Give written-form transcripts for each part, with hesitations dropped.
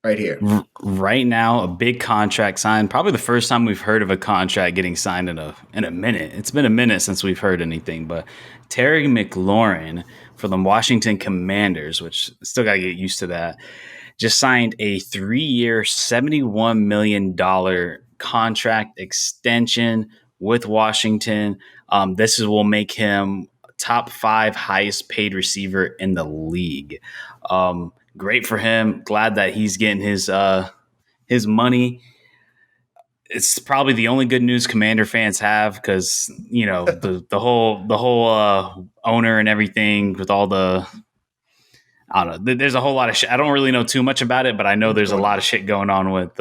right here. Right now, a big contract signed. Probably the first time we've heard of a contract getting signed in a minute. It's been a minute since we've heard anything. But Terry McLaurin for the Washington Commanders, which still got to get used to that, just signed a 3-year, $71 million contract extension with Washington. Will make him top 5 highest paid receiver in the league. Great for him. Glad that he's getting his money. It's probably the only good news Commander fans have because the whole owner and everything with all the I don't know. There's a whole lot of shit. I don't really know too much about it, but I know there's a lot of shit going on with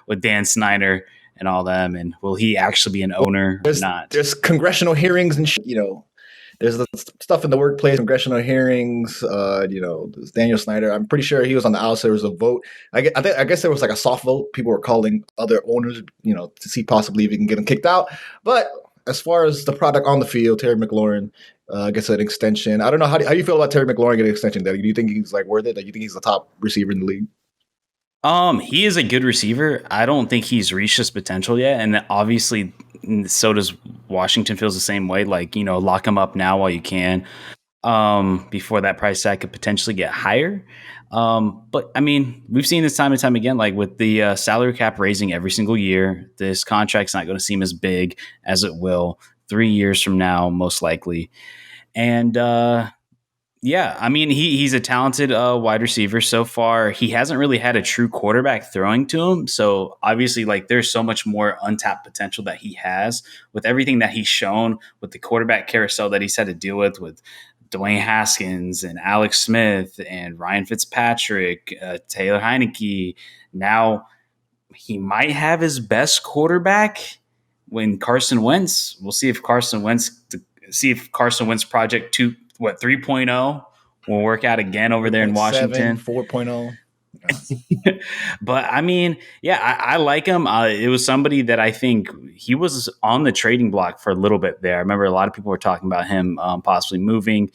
with Dan Snyder and all them. And will he actually be an owner or not? There's congressional hearings and shit, there's the stuff in the workplace, congressional hearings. Daniel Snyder. I'm pretty sure he was on the outside. There was a vote. I guess there was like a soft vote. People were calling other owners, to see possibly if he can get him kicked out. But as far as the product on the field, Terry McLaurin gets an extension. I don't know how do you feel about Terry McLaurin getting an extension? Do you think he's like worth it? Do you think he's the top receiver in the league? He is a good receiver. I don't think he's reached his potential yet, and obviously, so does Washington. Feels the same way. Like lock him up now while you can, before that price tag could potentially get higher. But I mean, we've seen this time and time again. Like with the salary cap raising every single year, this contract's not going to seem as big as it will 3 years from now, most likely. And yeah, I mean, he's a talented wide receiver so far. He hasn't really had a true quarterback throwing to him. So obviously, like, there's so much more untapped potential that he has with everything that he's shown with the quarterback carousel that he's had to deal with Dwayne Haskins and Alex Smith and Ryan Fitzpatrick, Taylor Heineke. Now he might have his best quarterback when Carson Wentz. We'll see if Carson Wentz project 3.0 will work out again over there in Washington. 4.0. But I mean, yeah, I like him. It was somebody that I think he was on the trading block for a little bit there. I remember a lot of people were talking about him possibly moving.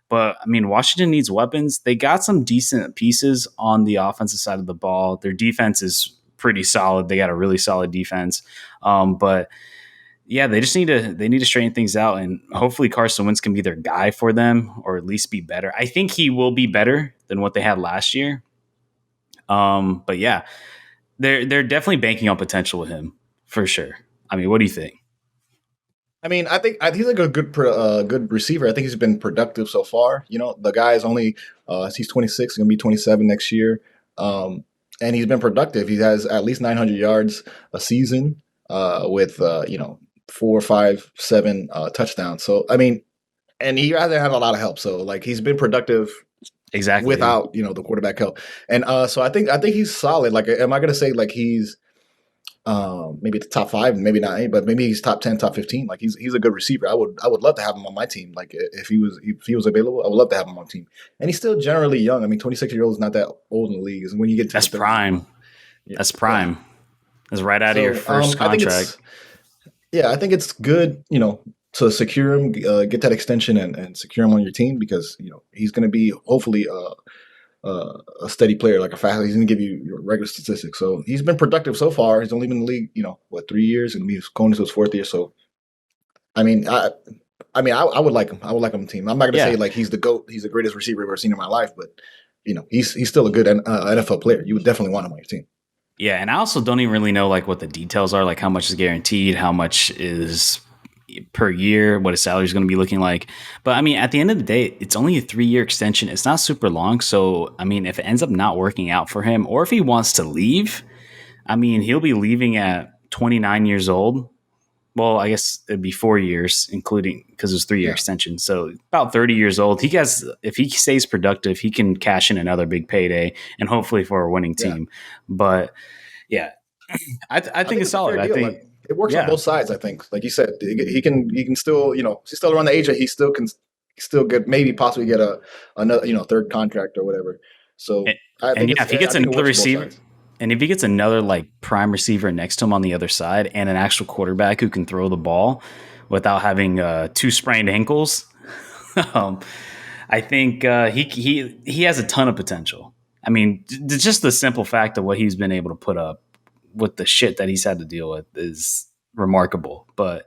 But I mean, Washington needs weapons. They got some decent pieces on the offensive side of the ball. Their defense is pretty solid. They got a really solid defense. But yeah, they just need to straighten things out, and hopefully Carson Wentz can be their guy for them, or at least be better. I think he will be better than what they had last year. But yeah, they're definitely banking on potential with him for sure. I mean, what do you think? I mean, I think he's like a good receiver. I think he's been productive so far. The guy is only he's 26, going to be 27 next year, and he's been productive. He has at least 900 yards a season with 4, 5, 7 touchdowns. So I mean, and he hasn't had a lot of help. So like he's been productive exactly without the quarterback help. And so I think he's solid. Like, am I going to say like he's maybe the top 5, maybe not 8, but maybe he's top 10, top 15. Like he's a good receiver. I would love to have him on my team. Like if he was available, I would love to have him on my team. And he's still generally young. I mean, 26-year-old is not that old in the league. When you get to that's prime. Yeah. That's prime. Yeah. That's right out of your first contract. I think it's good, to secure him, get that extension and secure him on your team because, he's going to be hopefully a steady player, like he's going to give you your regular statistics. So he's been productive so far. He's only been in the league, 3 years, and he's going into his 4th year. So, I mean, I would like him. I would like him on the team. I'm not going to say like he's the GOAT. He's the greatest receiver I've ever seen in my life, but he's still a good NFL player. You would definitely want him on your team. Yeah, and I also don't even really know like what the details are, like how much is guaranteed, how much is per year, what his salary is going to be looking like. But I mean, at the end of the day, it's only a 3-year extension. It's not super long. So, I mean, if it ends up not working out for him, or if he wants to leave, I mean, he'll be leaving at 29 years old. Well, I guess it'd be 4 years, including because it's 3-year extension. So about 30 years old. If he stays productive, he can cash in another big payday and hopefully for a winning team. But yeah, I think it's solid. I think like, it works on both sides. I think, like you said, he can still, he's still around the age that he still can get possibly get another 3rd contract or whatever. So if he gets another receiver. And if he gets another like prime receiver next to him on the other side and an actual quarterback who can throw the ball without having 2 sprained ankles, I think he has a ton of potential. I mean, just the simple fact of what he's been able to put up with the shit that he's had to deal with is remarkable. But